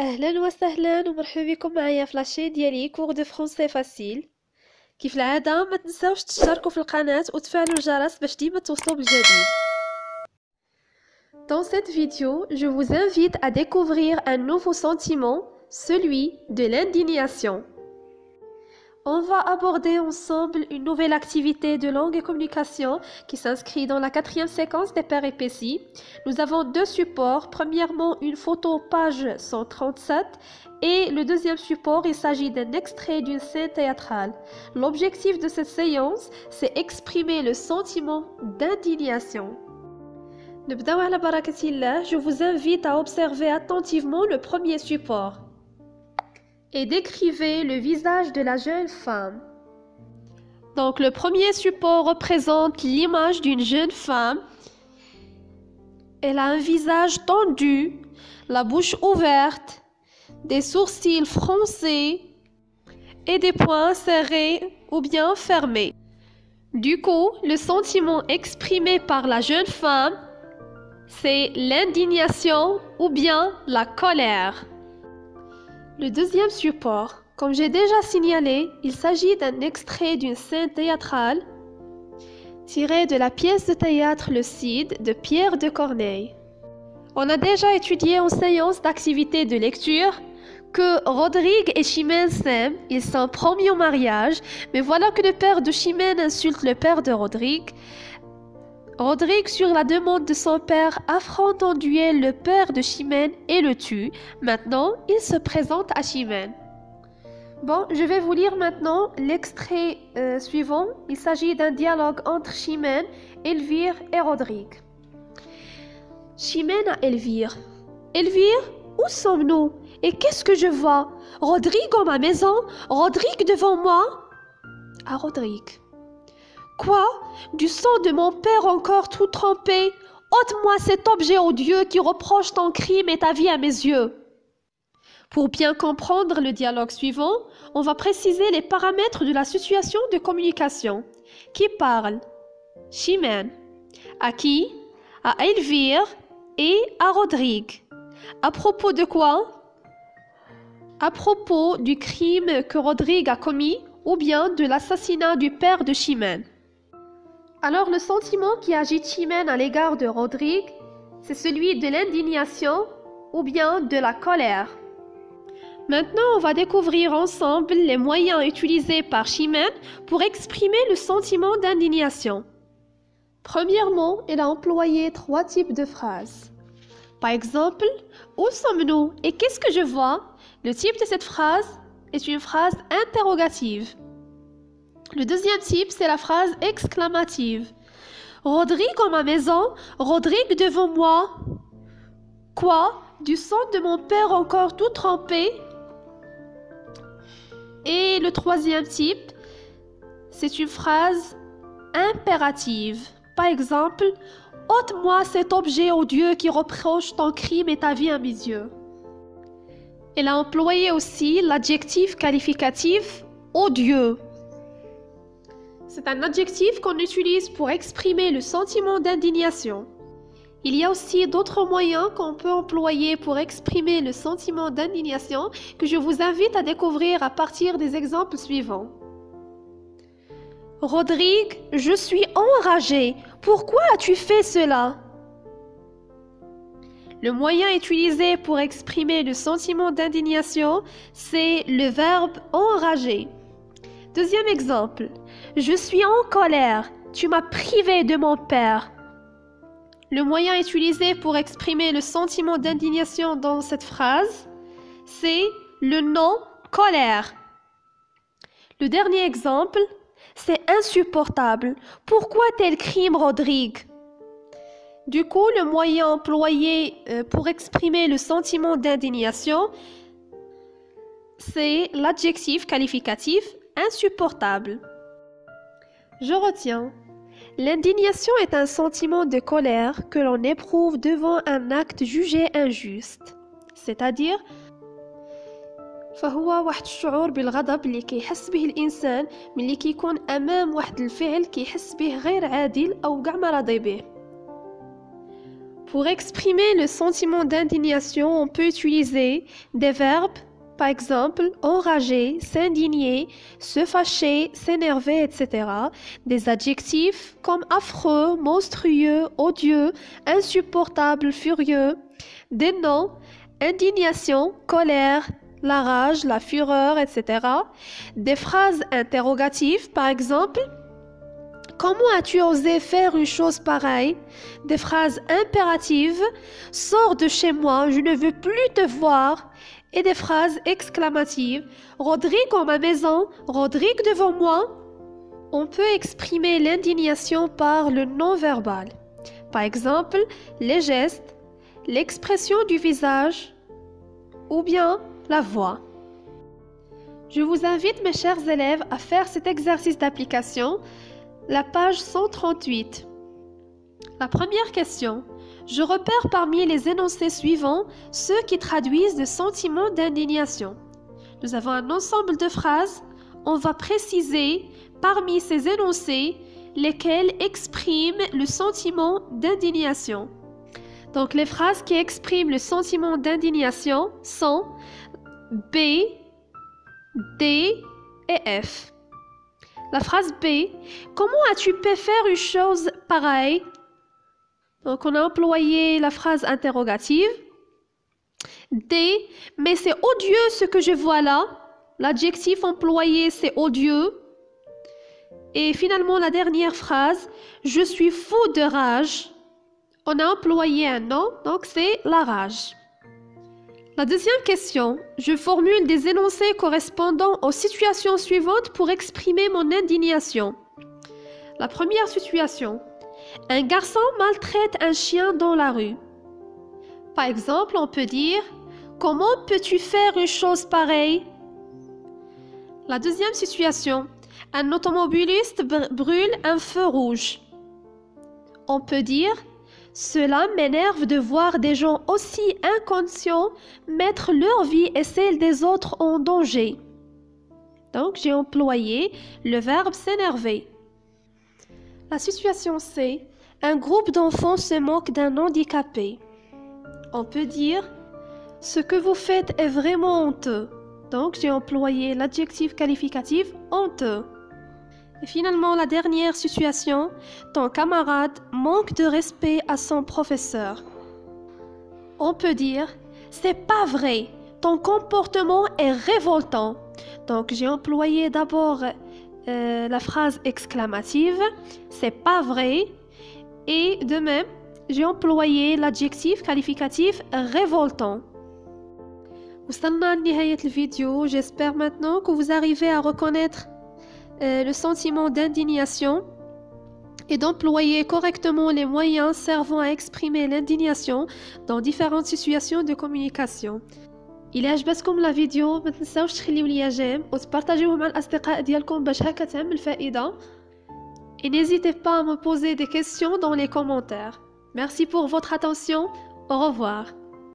اهلا وسهلا ومرحبا بكم معايا في لاشين ديالي كور دو فرونسي فاسيل. كيف العاده ما تنساوش تشتركوا في القناه وتفعلوا الجرس باش ديما توصلوا بالجديد. Dans cette vidéo, je vous invite à découvrir un nouveau sentiment, celui de l'indignation. On va aborder ensemble une nouvelle activité de langue et communication qui s'inscrit dans la 4e séquence des péripéties. Nous avons deux supports. Premièrement, une photo page 137 et le deuxième support, il s'agit d'un extrait d'une scène théâtrale. L'objectif de cette séance, c'est exprimer le sentiment d'indignation. Je vous invite à observer attentivement le premier support. Et décrivez le visage de la jeune femme. Donc le premier support représente l'image d'une jeune femme. Elle a un visage tendu, la bouche ouverte, des sourcils froncés et des poings serrés ou bien fermés. Du coup, le sentiment exprimé par la jeune femme, c'est l'indignation ou bien la colère. Le deuxième support, comme j'ai déjà signalé, il s'agit d'un extrait d'une scène théâtrale tirée de la pièce de théâtre Le Cid de Pierre de Corneille. On a déjà étudié en séance d'activité de lecture que Rodrigue et Chimène s'aiment, ils sont promis au mariage, mais voilà que le père de Chimène insulte le père de Rodrigue. Rodrigue, sur la demande de son père, affronte en duel le père de Chimène et le tue. Maintenant, il se présente à Chimène. Bon, je vais vous lire maintenant l'extrait suivant. Il s'agit d'un dialogue entre Chimène, Elvire et Rodrigue. Chimène à Elvire. Elvire, où sommes-nous? Et qu'est-ce que je vois? Rodrigue en ma maison? Rodrigue devant moi? À Rodrigue. Quoi? Du sang de mon père encore tout trempé? Ôte-moi cet objet odieux qui reproche ton crime et ta vie à mes yeux. Pour bien comprendre le dialogue suivant, on va préciser les paramètres de la situation de communication. Qui parle? Chimène. À qui? À Elvire et à Rodrigue. À propos de quoi? À propos du crime que Rodrigue a commis ou bien de l'assassinat du père de Chimène. Alors le sentiment qui agite Chimène à l'égard de Rodrigue, c'est celui de l'indignation ou bien de la colère. Maintenant, on va découvrir ensemble les moyens utilisés par Chimène pour exprimer le sentiment d'indignation. Premièrement, elle a employé 3 types de phrases. Par exemple, où sommes-nous et qu'est-ce que je vois? Le type de cette phrase est une phrase interrogative. Le deuxième type, c'est la phrase exclamative. Rodrigue en ma maison, Rodrigue devant moi. Quoi? Du sang de mon père encore tout trempé? Et le troisième type, c'est une phrase impérative. Par exemple, ôte-moi cet objet odieux qui reproche ton crime et ta vie à mes yeux. Elle a employé aussi l'adjectif qualificatif odieux. C'est un adjectif qu'on utilise pour exprimer le sentiment d'indignation. Il y a aussi d'autres moyens qu'on peut employer pour exprimer le sentiment d'indignation que je vous invite à découvrir à partir des exemples suivants. Rodrigue, je suis enragé. Pourquoi as-tu fait cela? Le moyen utilisé pour exprimer le sentiment d'indignation, c'est le verbe enrager. Deuxième exemple. Je suis en colère. Tu m'as privé de mon père. Le moyen utilisé pour exprimer le sentiment d'indignation dans cette phrase, c'est le nom colère. Le dernier exemple, c'est insupportable. Pourquoi tel crime, Rodrigue? Du coup, le moyen employé pour exprimer le sentiment d'indignation, c'est l'adjectif qualificatif insupportable. Je retiens. L'indignation est un sentiment de colère que l'on éprouve devant un acte jugé injuste. C'est-à-dire, فهو واحد الشعور بالغضب اللي كيحس به الإنسان ملي كيكون أمام واحد الفعل كيحس به غير عادل أو كاع ما راضي به. Pour exprimer le sentiment d'indignation, on peut utiliser des verbes, par exemple, enrager, s'indigner, se fâcher, s'énerver, etc. Des adjectifs comme affreux, monstrueux, odieux, insupportable, furieux. Des noms, indignation, colère, la rage, la fureur, etc. Des phrases interrogatives, par exemple, comment as-tu osé faire une chose pareille? Des phrases impératives, sors de chez moi, je ne veux plus te voir. Et des phrases exclamatives, Rodrigue en ma maison, Rodrigue devant moi. On peut exprimer l'indignation par le non-verbal. Par exemple, les gestes, l'expression du visage ou bien la voix. Je vous invite, mes chers élèves, à faire cet exercice d'application, la page 138. La première question. Je repère parmi les énoncés suivants ceux qui traduisent le sentiment d'indignation. Nous avons un ensemble de phrases. On va préciser parmi ces énoncés lesquels expriment le sentiment d'indignation. Donc les phrases qui expriment le sentiment d'indignation sont B, D et F. La phrase B, comment as-tu pu faire une chose pareille? Donc on a employé la phrase interrogative. D, mais c'est odieux ce que je vois là. L'adjectif employé c'est odieux. Et finalement la dernière phrase, je suis fou de rage. On a employé un nom, donc c'est la rage. La deuxième question, je formule des énoncés correspondant aux situations suivantes pour exprimer mon indignation. La première situation, un garçon maltraite un chien dans la rue. Par exemple, on peut dire « Comment peux-tu faire une chose pareille ?» La deuxième situation, un automobiliste brûle un feu rouge. On peut dire « Cela m'énerve de voir des gens aussi inconscients mettre leur vie et celle des autres en danger. » Donc, j'ai employé le verbe s'énerver. La situation C. Un groupe d'enfants se moque d'un handicapé. On peut dire « Ce que vous faites est vraiment honteux. » Donc, j'ai employé l'adjectif qualificatif « honteux ». Et finalement, la dernière situation, ton camarade manque de respect à son professeur. On peut dire « C'est pas vrai, ton comportement est révoltant. » Donc, j'ai employé d'abord la phrase exclamative « C'est pas vrai » et de même, j'ai employé l'adjectif qualificatif « révoltant ». وصلنا لنهاية الفيديو. J'espère maintenant que vous arrivez à reconnaître le sentiment d'indignation et d'employer correctement les moyens servant à exprimer l'indignation dans différentes situations de communication. إلا عجبتكم لا فيديو ما تنساوش تخليو ليا جيم وتبارطاجيوه مع الأصدقاء ديالكم باش هكا تعمل فائدة. Et n'hésitez pas à me poser des questions dans les commentaires. Merci pour votre attention. Au revoir.